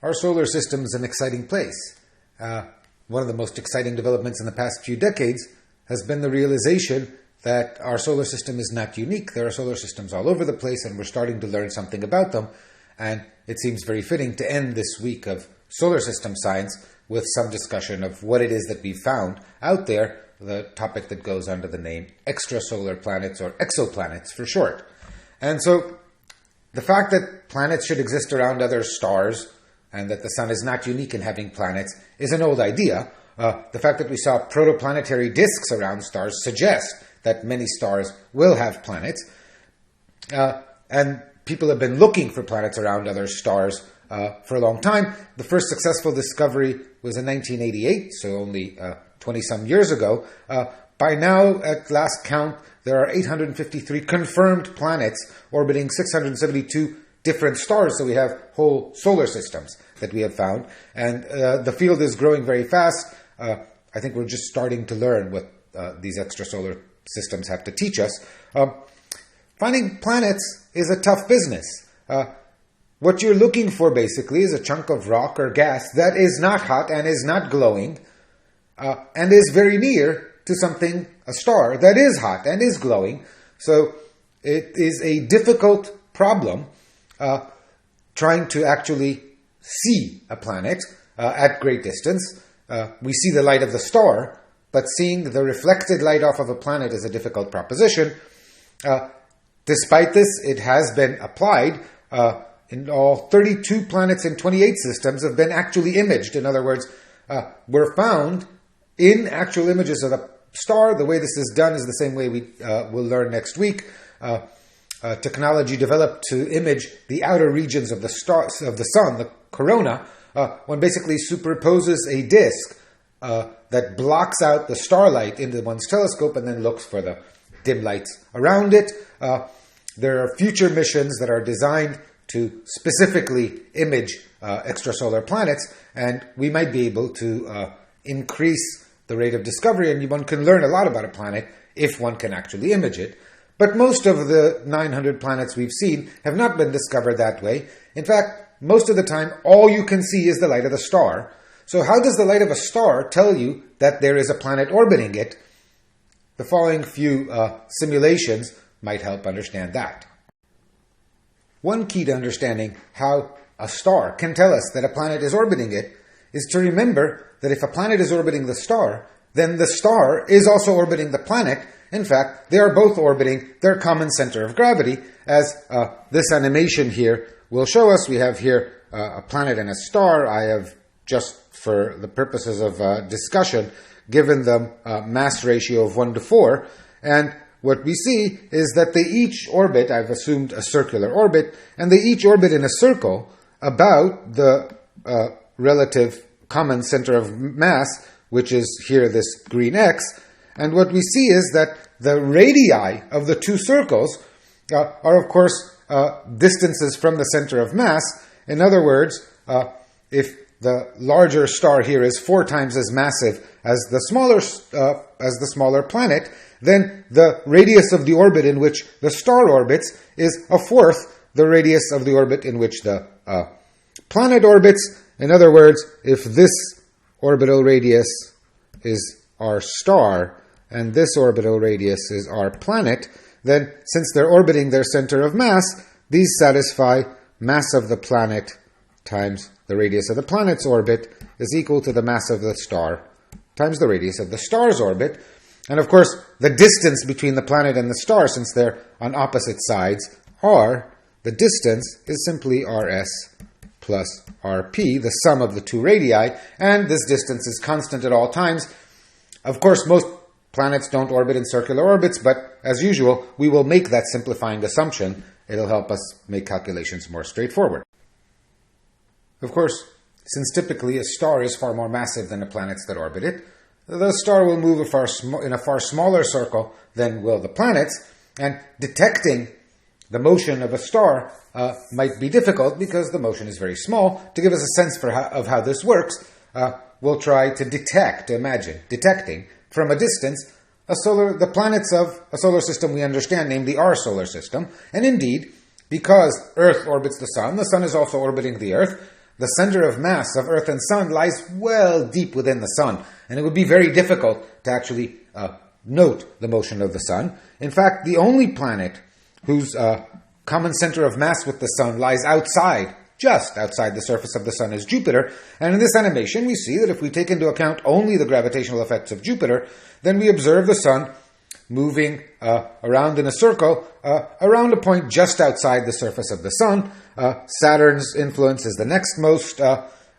our solar system is an exciting place. One of the most exciting developments in the past few decades has been the realization that our solar system is not unique. There are solar systems all over the place, and we're starting to learn something about them. And it seems very fitting to end this week of solar system science with some discussion of what it is that we found out there, the topic that goes under the name extrasolar planets, or exoplanets for short. And so the fact that planets should exist around other stars and that the sun is not unique in having planets is an old idea. The fact that we saw protoplanetary disks around stars suggests that many stars will have planets. And people have been looking for planets around other stars for a long time. The first successful discovery was in 1988, so only 20-some years ago. By now, at last count, there are 853 confirmed planets orbiting 672 different stars, so we have whole solar systems that we have found. And the field is growing very fast. I think we're just starting to learn what these extrasolar systems have to teach us. Finding planets is a tough business. What you're looking for, basically, is a chunk of rock or gas that is not hot and is not glowing, and is very near to something, a star, that is hot and is glowing. So it is a difficult problem trying to actually see a planet at great distance. We see the light of the star, but seeing the reflected light off of a planet is a difficult proposition. Despite this, it has been applied. In all, 32 planets in 28 systems have been actually imaged. In other words, were found in actual images of the star. The way this is done is the same way we will learn next week. Technology developed to image the outer regions of the sun, the corona. One basically superposes a disk that blocks out the starlight into one's telescope and then looks for the dim lights around it. There are future missions that are designed to specifically image extrasolar planets, and we might be able to increase the rate of discovery, and one can learn a lot about a planet if one can actually image it. But most of the 900 planets we've seen have not been discovered that way. In fact, most of the time, all you can see is the light of the star. So how does the light of a star tell you that there is a planet orbiting it? The following few simulations might help understand that. One key to understanding how a star can tell us that a planet is orbiting it is to remember that if a planet is orbiting the star, then the star is also orbiting the planet. In fact, they are both orbiting their common center of gravity, as this animation here will show us. We have here a planet and a star. I have, just for the purposes of discussion, given them a mass ratio of 1:4, and what we see is that they each orbit, I've assumed a circular orbit, and they each orbit in a circle about the relative common center of mass, which is here this green X. And what we see is that the radii of the two circles are, of course, distances from the center of mass. In other words, if the larger star here is 4 times as massive as the smaller planet, then the radius of the orbit in which the star orbits is 1/4 the radius of the orbit in which the planet orbits. In other words, if this orbital radius is our star and this orbital radius is our planet, then since they're orbiting their center of mass, these satisfy mass of the planet times the radius of the planet's orbit is equal to the mass of the star times the radius of the star's orbit. And of course, the distance between the planet and the star, since they're on opposite sides, the distance is simply Rs plus Rp, the sum of the two radii, and this distance is constant at all times. Of course, most planets don't orbit in circular orbits, but as usual, we will make that simplifying assumption. It'll help us make calculations more straightforward. Of course, since typically a star is far more massive than the planets that orbit it, the star will move in a far smaller circle than will the planets, and detecting the motion of a star might be difficult because the motion is very small. To give us a sense of how this works, we'll try to detecting from a distance the planets of a solar system we understand, namely our solar system. And indeed, because Earth orbits the Sun is also orbiting the Earth. the center of mass of Earth and Sun lies well deep within the Sun, and it would be very difficult to actually note the motion of the Sun. In fact, the only planet whose common center of mass with the Sun lies just outside the surface of the Sun, is Jupiter. And in this animation, we see that if we take into account only the gravitational effects of Jupiter, then we observe the Sun moving around in a circle around a point just outside the surface of the Sun. Saturn's influence is the next most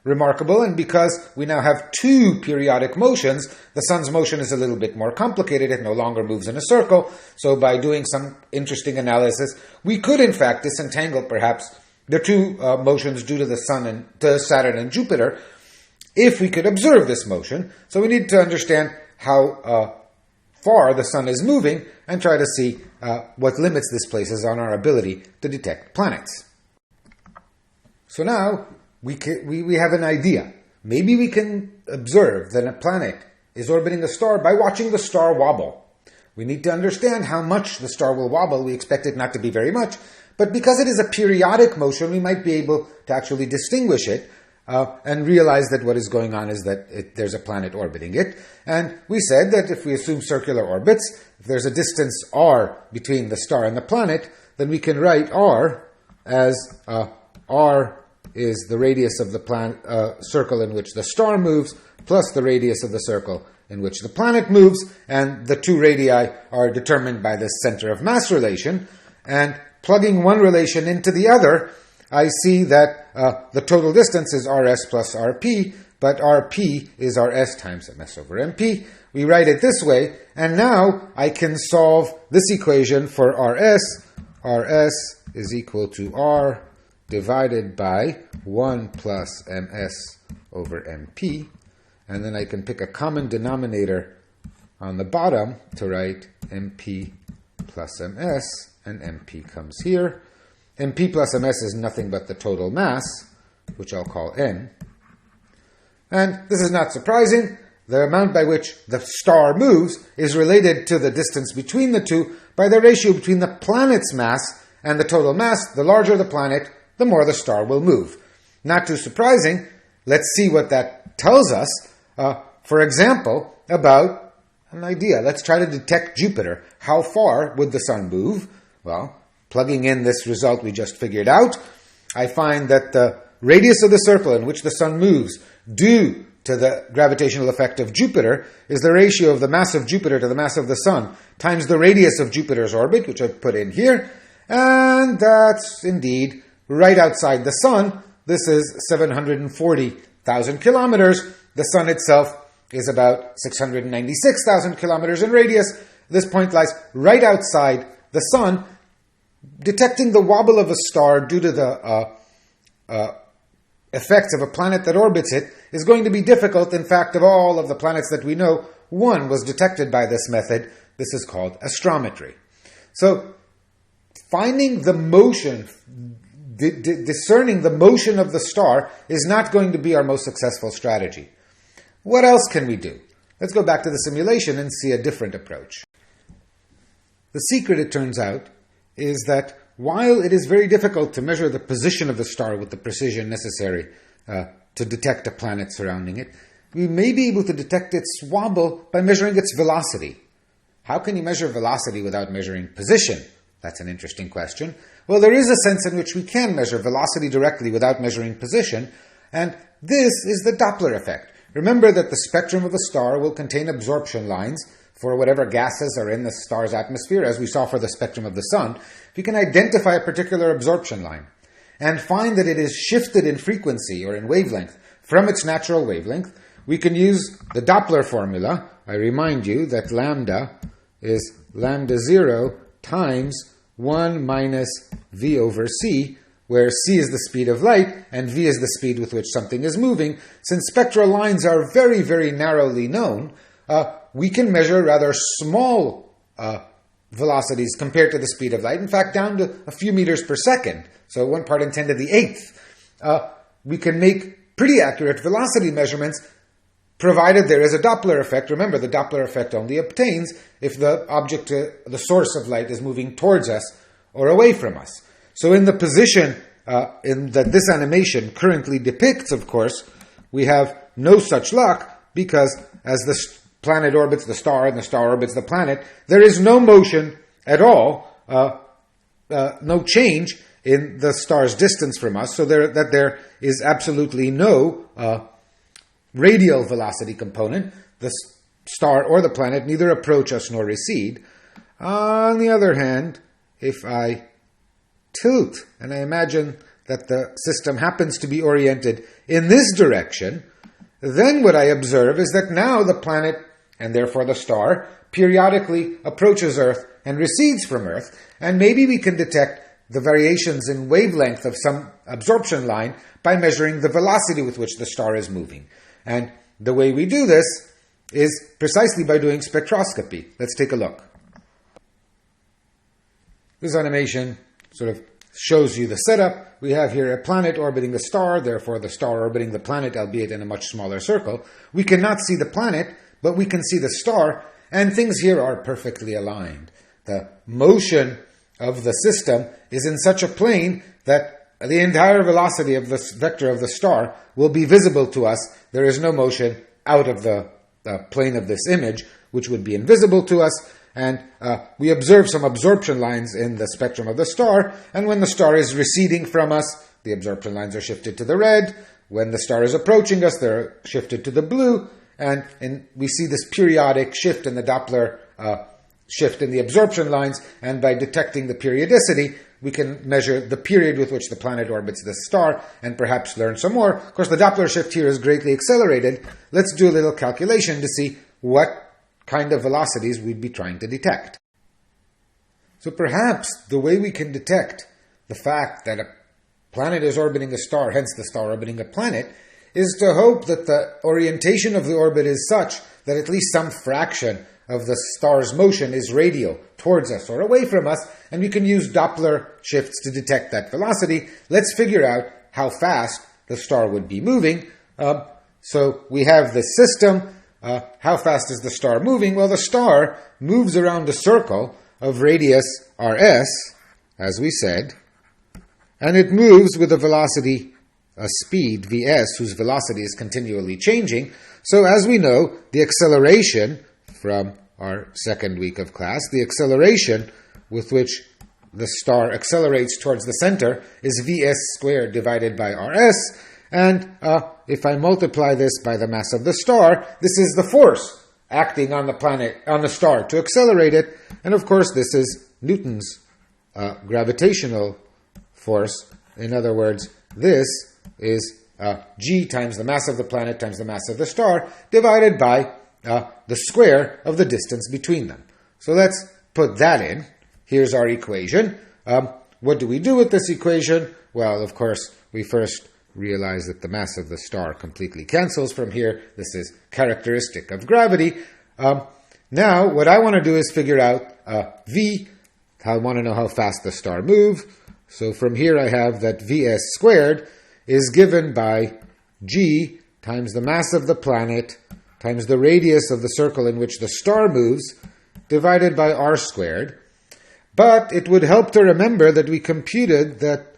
remarkable, and because we now have two periodic motions, the Sun's motion is a little bit more complicated. It no longer moves in a circle, so by doing some interesting analysis, we could in fact disentangle perhaps the two motions due to the Sun and to Saturn and Jupiter, if we could observe this motion. So we need to understand how far the Sun is moving and try to see what limits this places on our ability to detect planets. So now we have an idea. Maybe we can observe that a planet is orbiting a star by watching the star wobble. We need to understand how much the star will wobble. We expect it not to be very much, but because it is a periodic motion, we might be able to actually distinguish it and realize that what is going on is that there's a planet orbiting it. And we said that if we assume circular orbits, if there's a distance r between the star and the planet, then we can write r as r is the radius of the circle in which the star moves, plus the radius of the circle in which the planet moves, and the two radii are determined by this center of mass relation. And plugging one relation into the other, I see that the total distance is rs plus rp, but rp is rs times ms over mp. We write it this way, and now I can solve this equation for rs. Rs is equal to r divided by 1 plus ms over mp, and then I can pick a common denominator on the bottom to write mp plus ms, and mp comes here. mp plus ms is nothing but the total mass, which I'll call n. And this is not surprising. The amount by which the star moves is related to the distance between the two by the ratio between the planet's mass and the total mass. The larger the planet, the more the star will move. Not too surprising. Let's see what that tells us. For example, about an idea. Let's try to detect Jupiter. How far would the Sun move? Well, plugging in this result we just figured out, I find that the radius of the circle in which the Sun moves due to the gravitational effect of Jupiter is the ratio of the mass of Jupiter to the mass of the Sun times the radius of Jupiter's orbit, which I've put in here. And that's indeed right outside the Sun. This is 740,000 kilometers. The Sun itself is about 696,000 kilometers in radius. This point lies right outside the Sun. Detecting the wobble of a star due to the effects of a planet that orbits it is going to be difficult. In fact, of all of the planets that we know, one was detected by this method. This is called astrometry. So, finding the motion, discerning the motion of the star is not going to be our most successful strategy. What else can we do? Let's go back to the simulation and see a different approach. The secret, it turns out, is that while it is very difficult to measure the position of the star with the precision necessary to detect a planet surrounding it, we may be able to detect its wobble by measuring its velocity. How can you measure velocity without measuring position? That's an interesting question. Well, there is a sense in which we can measure velocity directly without measuring position, and this is the Doppler effect. Remember that the spectrum of a star will contain absorption lines for whatever gases are in the star's atmosphere, as we saw for the spectrum of the Sun. If you can identify a particular absorption line and find that it is shifted in frequency or in wavelength from its natural wavelength, we can use the Doppler formula. I remind you that lambda is lambda 0 times 1 minus v over c, where c is the speed of light and v is the speed with which something is moving. Since spectral lines are very, very narrowly known, we can measure rather small velocities compared to the speed of light, in fact, down to a few meters per second, so 1 part in 10 to the 8th. We can make pretty accurate velocity measurements, provided there is a Doppler effect. Remember, the Doppler effect only obtains if the object, the source of light, is moving towards us or away from us. So in the position in that this animation currently depicts, of course, we have no such luck, because as the planet orbits the star and the star orbits the planet, there is no motion at all, no change in the star's distance from us, so there is absolutely no radial velocity component. The star or the planet neither approach us nor recede. On the other hand, if I tilt and I imagine that the system happens to be oriented in this direction, then what I observe is that now the planet, and therefore the star, periodically approaches Earth and recedes from Earth, and maybe we can detect the variations in wavelength of some absorption line by measuring the velocity with which the star is moving. And the way we do this is precisely by doing spectroscopy. Let's take a look. This animation sort of shows you the setup. We have here a planet orbiting the star, therefore the star orbiting the planet, albeit in a much smaller circle. We cannot see the planet, but we can see the star, and things here are perfectly aligned. The motion of the system is in such a plane that the entire velocity of the vector of the star will be visible to us. There is no motion out of the plane of this image, which would be invisible to us, and we observe some absorption lines in the spectrum of the star, and when the star is receding from us, the absorption lines are shifted to the red. When the star is approaching us, they're shifted to the blue, and we see this periodic shift in the Doppler shift in the absorption lines, and by detecting the periodicity, we can measure the period with which the planet orbits the star and perhaps learn some more. Of course, the Doppler shift here is greatly accelerated. Let's do a little calculation to see what kind of velocities we'd be trying to detect. So perhaps the way we can detect the fact that a planet is orbiting a star, hence the star orbiting a planet, is to hope that the orientation of the orbit is such that at least some fraction of the star's motion is radial towards us or away from us, and we can use Doppler shifts to detect that velocity. Let's figure out how fast the star would be moving. So we have this system. How fast is the star moving? Well, the star moves around a circle of radius rs, as we said, and it moves with a velocity, a speed, vs, whose velocity is continually changing. So as we know, the acceleration from our second week of class, the acceleration with which the star accelerates towards the center is vs squared divided by rs, and if I multiply this by the mass of the star, this is the force acting on the planet, on the star, to accelerate it, and of course this is Newton's gravitational force. In other words, this is g times the mass of the planet times the mass of the star divided by the square of the distance between them. So let's put that in. Here's our equation. What do we do with this equation? Well, of course, we first realize that the mass of the star completely cancels from here. This is characteristic of gravity. Now, what I want to do is figure out v. I want to know how fast the star moves. So from here I have that vs squared is given by g times the mass of the planet times the radius of the circle in which the star moves divided by r squared. But it would help to remember that we computed that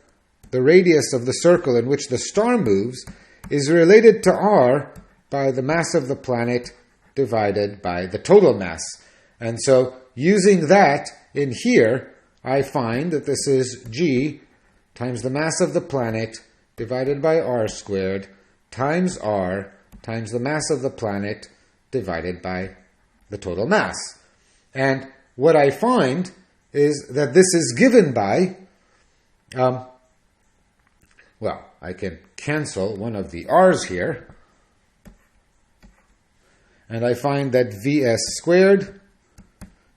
the radius of the circle in which the star moves is related to r by the mass of the planet divided by the total mass. And so using that in here, I find that this is g times the mass of the planet divided by r squared times r times the mass of the planet divided by the total mass. And what I find is that this is given by, well, I can cancel one of the r's here, and I find that vs squared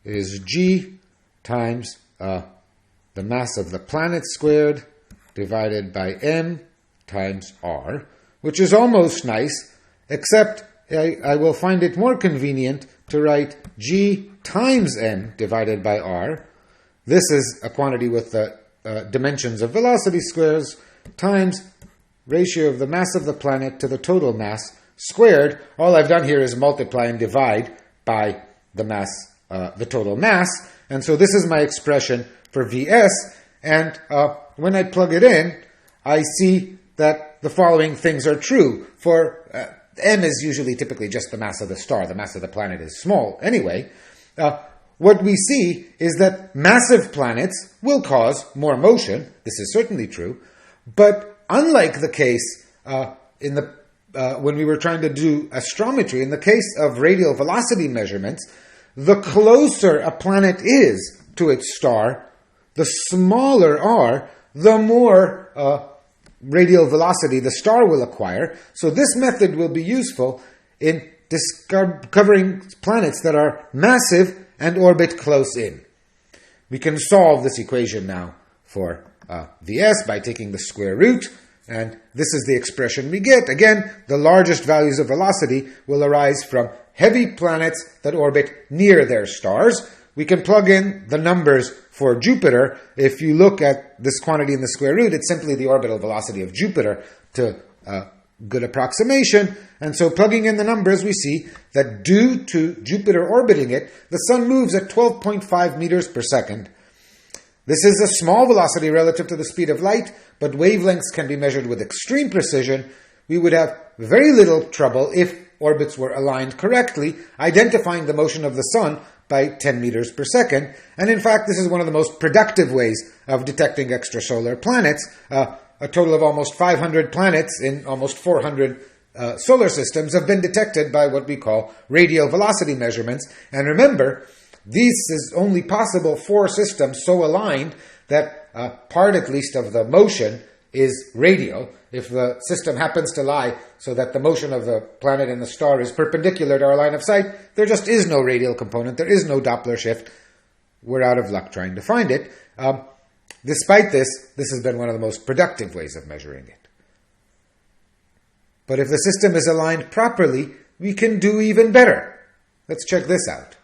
is g times the mass of the planet squared divided by m times r, which is almost nice, except I will find it more convenient to write g times m divided by r. This is a quantity with the dimensions of velocity squares times ratio of the mass of the planet to the total mass squared. All I've done here is multiply and divide by the mass, the total mass, and so this is my expression for Vs, and when I plug it in, I see that the following things are true. For m is usually typically just the mass of the star. The mass of the planet is small anyway. What we see is that massive planets will cause more motion. This is certainly true. But unlike the case when we were trying to do astrometry, in the case of radial velocity measurements, the closer a planet is to its star, the smaller r, the more radial velocity the star will acquire. So this method will be useful in discovering planets that are massive and orbit close in. We can solve this equation now for Vs by taking the square root, and this is the expression we get. Again, the largest values of velocity will arise from heavy planets that orbit near their stars. We can plug in the numbers for Jupiter. If you look at this quantity in the square root, it's simply the orbital velocity of Jupiter to good approximation. And so plugging in the numbers, we see that due to Jupiter orbiting it, the Sun moves at 12.5 meters per second. This is a small velocity relative to the speed of light, but wavelengths can be measured with extreme precision. We would have very little trouble if orbits were aligned correctly, identifying the motion of the Sun by 10 meters per second. And in fact, this is one of the most productive ways of detecting extrasolar planets. A total of almost 500 planets in almost 400 solar systems have been detected by what we call radial velocity measurements. And remember, this is only possible for systems so aligned that part at least of the motion is radial. If the system happens to lie so that the motion of the planet and the star is perpendicular to our line of sight, there just is no radial component, there is no Doppler shift. We're out of luck trying to find it. Despite this, this has been one of the most productive ways of measuring it. But if the system is aligned properly, we can do even better. Let's check this out.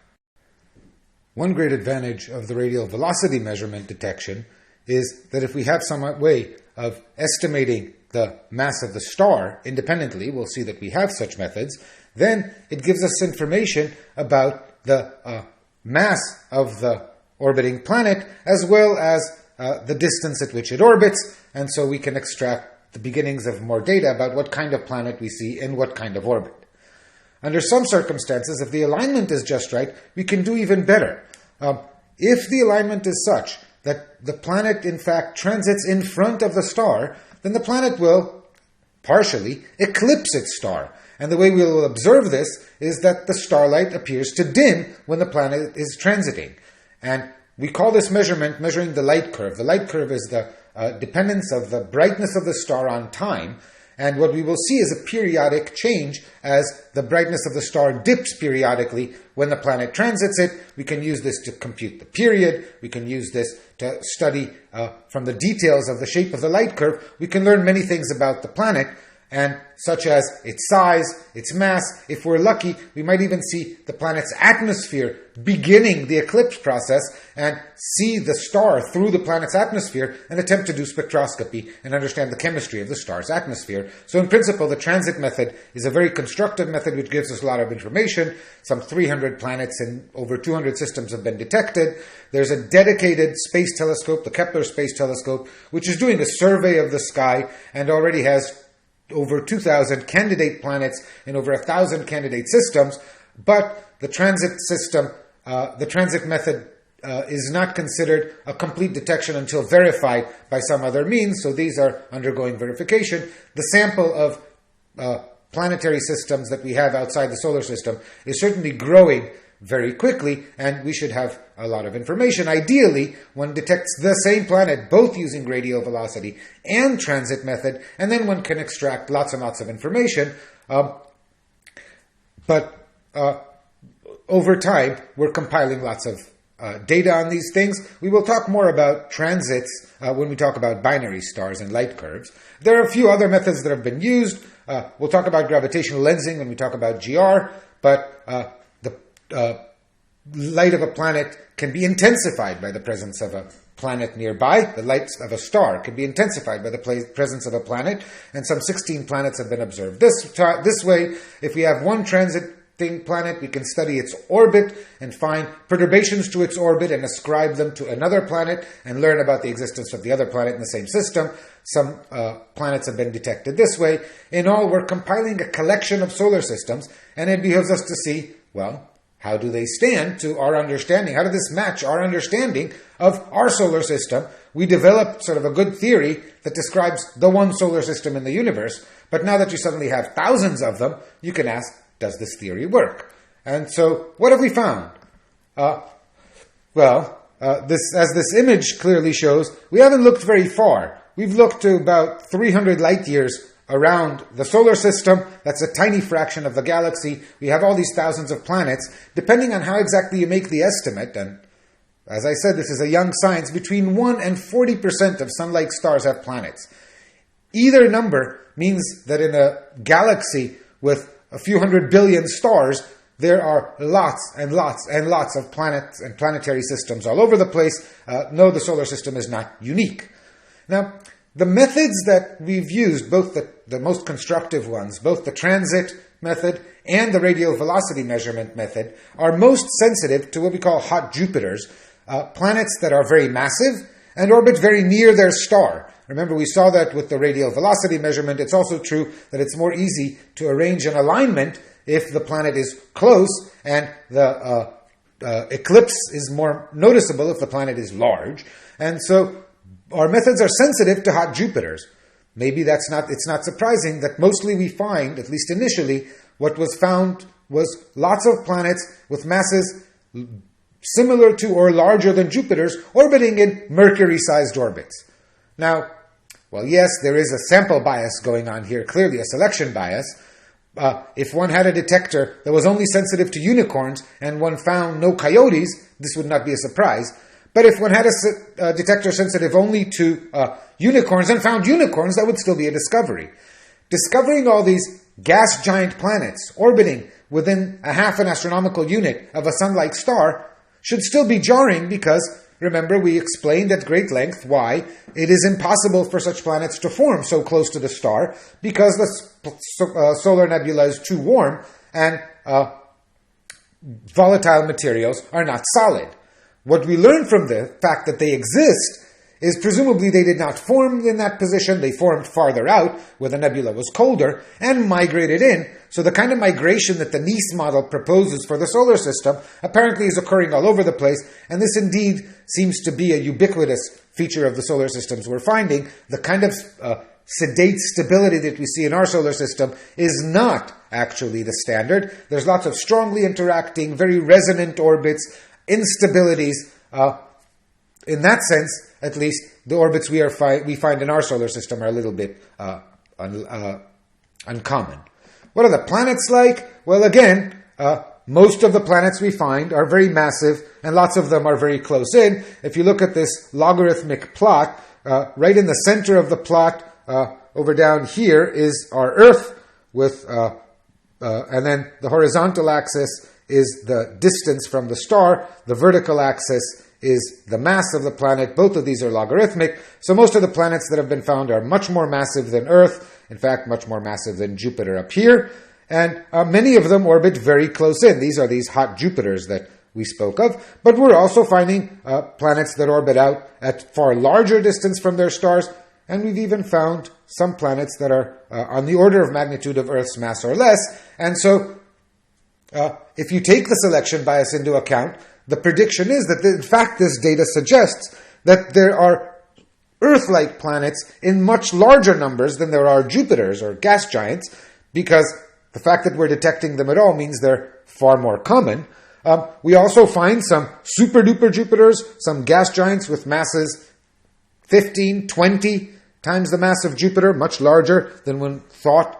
One great advantage of the radial velocity measurement detection is that if we have some way of estimating the mass of the star independently, we'll see that we have such methods, then it gives us information about the mass of the orbiting planet as well as the distance at which it orbits, and so we can extract the beginnings of more data about what kind of planet we see in what kind of orbit. Under some circumstances, if the alignment is just right, we can do even better. If the alignment is such that the planet, in fact, transits in front of the star, then the planet will, partially, eclipse its star. And the way we will observe this is that the starlight appears to dim when the planet is transiting. And we call this measurement measuring the light curve. The light curve is the dependence of the brightness of the star on time. And what we will see is a periodic change as the brightness of the star dips periodically when the planet transits it. We can use this to compute the period. We can use this to study from the details of the shape of the light curve. We can learn many things about the planet, and such as its size, its mass. If we're lucky, we might even see the planet's atmosphere beginning the eclipse process and see the star through the planet's atmosphere and attempt to do spectroscopy and understand the chemistry of the star's atmosphere. So in principle, the transit method is a very constructive method which gives us a lot of information. Some 300 planets in over 200 systems have been detected. There's a dedicated space telescope, the Kepler Space Telescope, which is doing a survey of the sky and already has over 2,000 candidate planets in over 1,000 candidate systems, but the transit system, the transit method is not considered a complete detection until verified by some other means, so these are undergoing verification. The sample of planetary systems that we have outside the solar system is certainly growing very quickly, and we should have a lot of information. Ideally, one detects the same planet both using radial velocity and transit method, and then one can extract lots and lots of information. But over time, we're compiling lots of data on these things. We will talk more about transits when we talk about binary stars and light curves. There are a few other methods that have been used. We'll talk about gravitational lensing when we talk about GR, but the light of a planet can be intensified by the presence of a planet nearby. The light of a star can be intensified by the presence of a planet, and some 16 planets have been observed this way. If we have one transit planet, we can study its orbit and find perturbations to its orbit and ascribe them to another planet and learn about the existence of the other planet in the same system. Some planets have been detected this way. In all, we're compiling a collection of solar systems, and it behooves us to see, well, how do they stand to our understanding? How does this match our understanding of our solar system? We developed sort of a good theory that describes the one solar system in the universe, but now that you suddenly have thousands of them, you can ask, does this theory work? And so, what have we found? As this image clearly shows, we haven't looked very far. We've looked to about 300 light years around the solar system. That's a tiny fraction of the galaxy. We have all these thousands of planets. Depending on how exactly you make the estimate, and as I said, this is a young science, between 1 and 40% of sun-like stars have planets. Either number means that in a galaxy with a few hundred billion stars, there are lots and lots and lots of planets and planetary systems all over the place. No, the solar system is not unique. Now, the methods that we've used, both the most constructive ones, both the transit method and the radial velocity measurement method, are most sensitive to what we call hot Jupiters, planets that are very massive and orbit very near their star. Remember, we saw that with the radial velocity measurement. It's also true that it's more easy to arrange an alignment if the planet is close, and the eclipse is more noticeable if the planet is large. And so our methods are sensitive to hot Jupiters. Maybe it's not surprising that mostly we find, at least initially, what was found was lots of planets with masses similar to or larger than Jupiter's orbiting in Mercury-sized orbits. Now, well, yes, there is a sample bias going on here, clearly a selection bias. If one had a detector that was only sensitive to unicorns and one found no coyotes, this would not be a surprise. But if one had a detector sensitive only to unicorns and found unicorns, that would still be a discovery. Discovering all these gas giant planets orbiting within a half an astronomical unit of a sun-like star should still be jarring because, remember, we explained at great length why it is impossible for such planets to form so close to the star because the solar nebula is too warm and volatile materials are not solid. What we learn from the fact that they exist is presumably they did not form in that position. They formed farther out where the nebula was colder and migrated in. So the kind of migration that the NEAS model proposes for the solar system apparently is occurring all over the place. And this indeed seems to be a ubiquitous feature of the solar systems we're finding. The kind of sedate stability that we see in our solar system is not actually the standard. There's lots of strongly interacting, very resonant orbits, instabilities. In that sense, at least, the orbits we find in our solar system are a little bit uncommon. What are the planets like? Well, again, most of the planets we find are very massive, and lots of them are very close in. If you look at this logarithmic plot, right in the center of the plot, over down here, is our Earth, with and then the horizontal axis is the distance from the star. The vertical axis is the mass of the planet. Both of these are logarithmic. So most of the planets that have been found are much more massive than Earth. In fact, much more massive than Jupiter up here. And many of them orbit very close in. These are these hot Jupiters that we spoke of. But we're also finding planets that orbit out at far larger distance from their stars. And we've even found some planets that are on the order of magnitude of Earth's mass or less. And so if you take the selection bias into account, the prediction is that, in fact, this data suggests that there are Earth-like planets in much larger numbers than there are Jupiters or gas giants, because the fact that we're detecting them at all means they're far more common. We also find some super-duper Jupiters, some gas giants with masses 15, 20 times the mass of Jupiter, much larger than one thought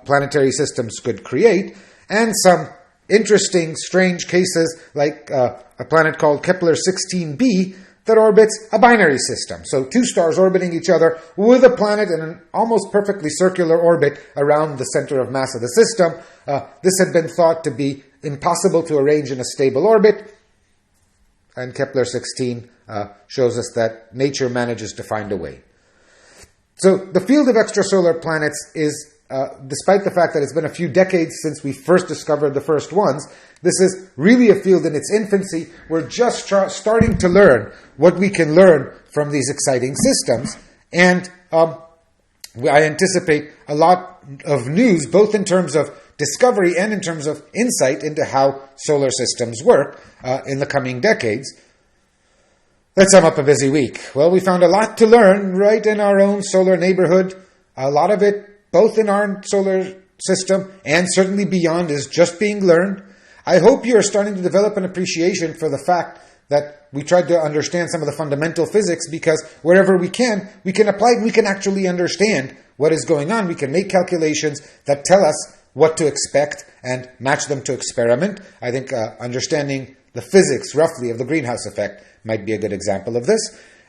planetary systems could create, and some interesting, strange cases like a planet called Kepler-16b that orbits a binary system. So two stars orbiting each other with a planet in an almost perfectly circular orbit around the center of mass of the system. This had been thought to be impossible to arrange in a stable orbit, and Kepler-16 shows us that nature manages to find a way. So the field of extrasolar planets is despite the fact that it's been a few decades since we first discovered the first ones, this is really a field in its infancy. We're just starting to learn what we can learn from these exciting systems. And I anticipate a lot of news, both in terms of discovery and in terms of insight into how solar systems work in the coming decades. Let's sum up a busy week. Well, we found a lot to learn right in our own solar neighborhood. A lot of it, both in our solar system and certainly beyond, is just being learned. I hope you are starting to develop an appreciation for the fact that we tried to understand some of the fundamental physics, because wherever we can apply it, we can actually understand what is going on. We can make calculations that tell us what to expect and match them to experiment. I think understanding the physics, roughly, of the greenhouse effect might be a good example of this.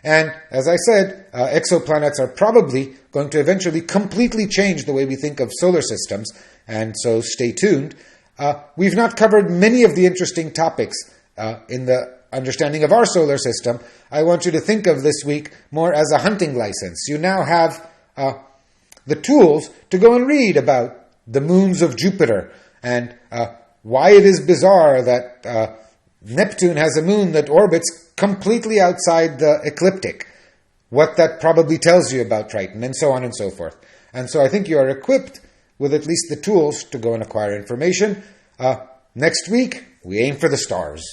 And as I said, exoplanets are probably going to eventually completely change the way we think of solar systems, and so stay tuned. We've not covered many of the interesting topics in the understanding of our solar system. I want you to think of this week more as a hunting license. You now have the tools to go and read about the moons of Jupiter and why it is bizarre that Neptune has a moon that orbits completely outside the ecliptic, what that probably tells you about Triton, and so on and so forth. And so I think you are equipped with at least the tools to go and acquire information. Next week, we aim for the stars.